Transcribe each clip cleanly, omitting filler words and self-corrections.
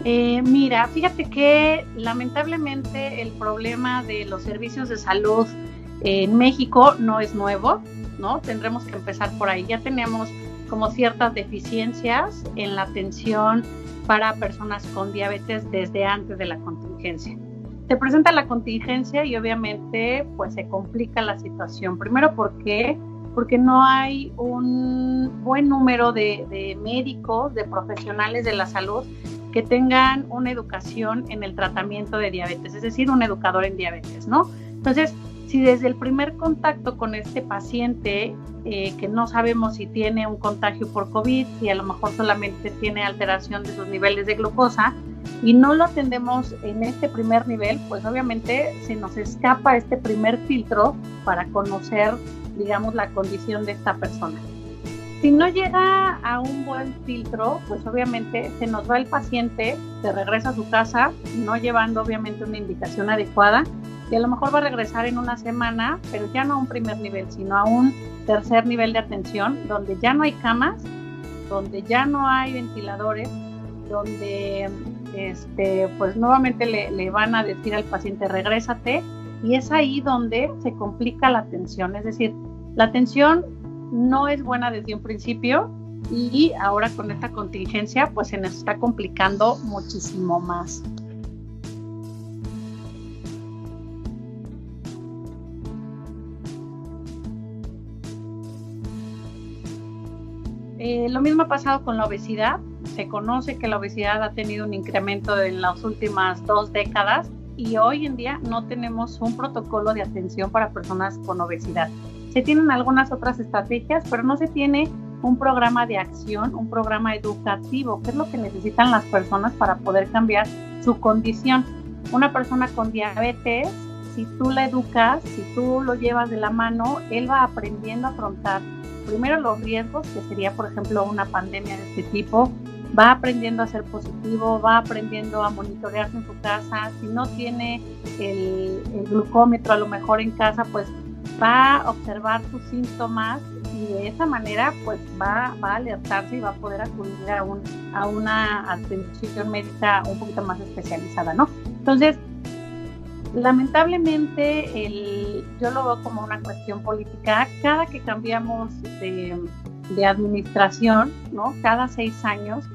Mira, fíjate que lamentablemente el problema de los servicios de salud en México no es nuevo, ¿no? Tendremos que empezar por ahí. Ya tenemos como ciertas deficiencias en la atención para personas con diabetes desde antes de la contingencia. Se presenta la contingencia y obviamente pues se complica la situación. Primero porque no hay un buen número de médicos, de profesionales de la salud que tengan una educación en el tratamiento de diabetes, es decir, un educador en diabetes, ¿no? Entonces, si desde el primer contacto con este paciente, que no sabemos si tiene un contagio por COVID, si a lo mejor solamente tiene alteración de sus niveles de glucosa, y no lo atendemos en este primer nivel, pues obviamente se nos escapa este primer filtro para conocer, digamos, la condición de esta persona. Si no llega a un buen filtro, pues obviamente se nos va el paciente, se regresa a su casa, no llevando obviamente una indicación adecuada, y a lo mejor va a regresar en una semana, pero ya no a un primer nivel, sino a un tercer nivel de atención, donde ya no hay camas, donde ya no hay ventiladores, donde pues nuevamente le van a decir al paciente, regrésate, y es ahí donde se complica la atención. Es decir, la atención no es buena desde un principio y ahora con esta contingencia pues se nos está complicando muchísimo más. Lo mismo ha pasado con la obesidad. Se conoce que la obesidad ha tenido un incremento en las últimas 2 décadas y hoy en día no tenemos un protocolo de atención para personas con obesidad. Se tienen algunas otras estrategias, pero no se tiene un programa de acción, un programa educativo, que es lo que necesitan las personas para poder cambiar su condición. Una persona con diabetes, si tú la educas, si tú lo llevas de la mano, él va aprendiendo a afrontar primero los riesgos, que sería, por ejemplo, una pandemia de este tipo, va aprendiendo a ser positivo, va aprendiendo a monitorearse en su casa. Si no tiene el glucómetro a lo mejor en casa, pues va a observar sus síntomas y de esa manera pues va a alertarse y va a poder acudir a una atención médica un poquito más especializada, ¿no? Entonces, lamentablemente yo lo veo como una cuestión política. Cada que cambiamos de administración, ¿no? Cada 6 años,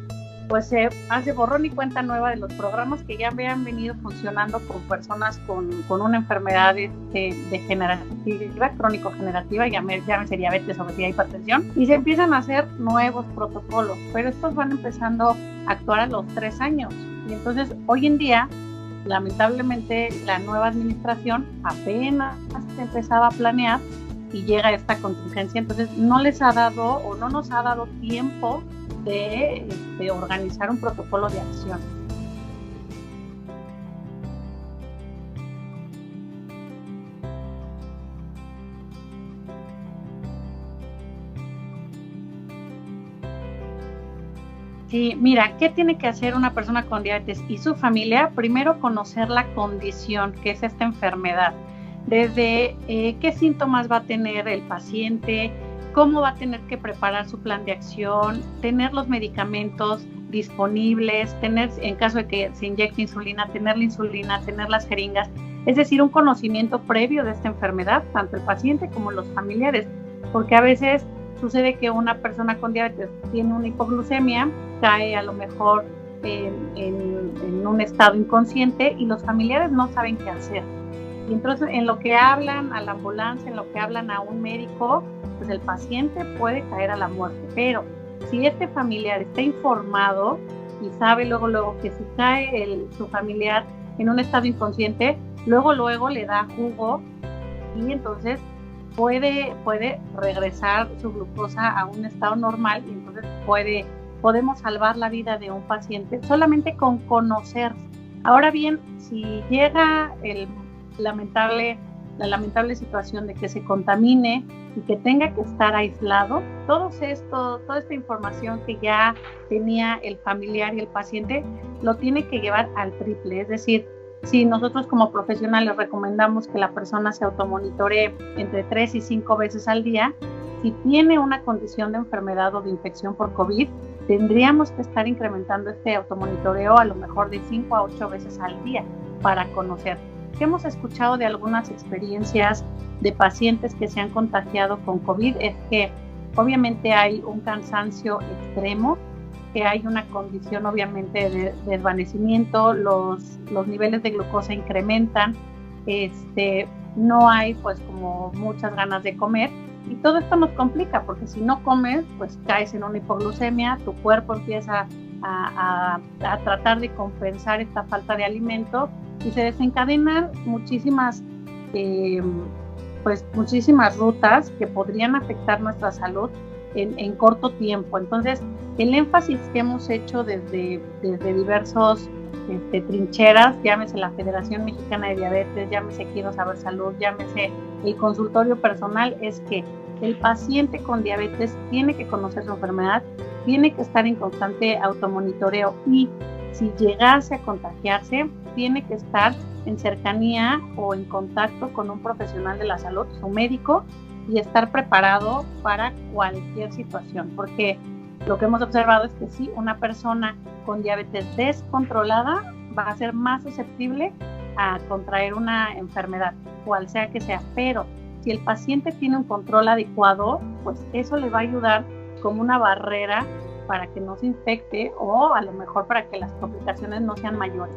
pues se hace borrón y cuenta nueva de los programas que ya habían venido funcionando con personas con una enfermedad degenerativa, crónico-generativa, llámese diabetes, obesidad, hipertensión, y se empiezan a hacer nuevos protocolos, pero estos van empezando a actuar a los 3 años. Y entonces, hoy en día, lamentablemente, la nueva administración apenas empezaba a planear y llega esta contingencia, entonces no les ha dado o no nos ha dado tiempo de organizar un protocolo de acción. Sí, mira, ¿qué tiene que hacer una persona con diabetes y su familia? Primero, conocer la condición, que es esta enfermedad. Desde qué síntomas va a tener el paciente, cómo va a tener que preparar su plan de acción, tener los medicamentos disponibles, tener, en caso de que se inyecte insulina, tener la insulina, tener las jeringas, es decir, un conocimiento previo de esta enfermedad, tanto el paciente como los familiares, porque a veces sucede que una persona con diabetes tiene una hipoglucemia, cae a lo mejor en un estado inconsciente y los familiares no saben qué hacer. Y entonces, en lo que hablan a la ambulancia, en lo que hablan a un médico, pues el paciente puede caer a la muerte. Pero si este familiar está informado y sabe luego que si cae su familiar en un estado inconsciente, luego le da jugo y entonces puede regresar su glucosa a un estado normal y entonces podemos salvar la vida de un paciente solamente con conocer. Ahora bien, si llega la lamentable situación de que se contamine y que tenga que estar aislado, toda esta información que ya tenía el familiar y el paciente lo tiene que llevar al triple. Es decir, si nosotros como profesionales recomendamos que la persona se automonitoree entre 3 y 5 veces al día, si tiene una condición de enfermedad o de infección por COVID, tendríamos que estar incrementando este automonitoreo a lo mejor de 5 a 8 veces al día para conocer. ¿Qué hemos escuchado de algunas experiencias de pacientes que se han contagiado con COVID? Es que obviamente hay un cansancio extremo, que hay una condición obviamente de desvanecimiento, los niveles de glucosa incrementan, no hay pues como muchas ganas de comer, y todo esto nos complica porque si no comes pues caes en una hipoglucemia, tu cuerpo empieza a tratar de compensar esta falta de alimento y se desencadenan muchísimas rutas que podrían afectar nuestra salud en corto tiempo. Entonces, el énfasis que hemos hecho desde diversos trincheras, llámese la Federación Mexicana de Diabetes, llámese Quiero Saber Salud, llámese el consultorio personal, es que el paciente con diabetes tiene que conocer su enfermedad, tiene que estar en constante automonitoreo y si llegase a contagiarse, tiene que estar en cercanía o en contacto con un profesional de la salud, su médico, y estar preparado para cualquier situación, porque lo que hemos observado es que sí, una persona con diabetes descontrolada va a ser más susceptible a contraer una enfermedad, cual sea que sea, pero si el paciente tiene un control adecuado, pues eso le va a ayudar como una barrera para que no se infecte o a lo mejor para que las complicaciones no sean mayores.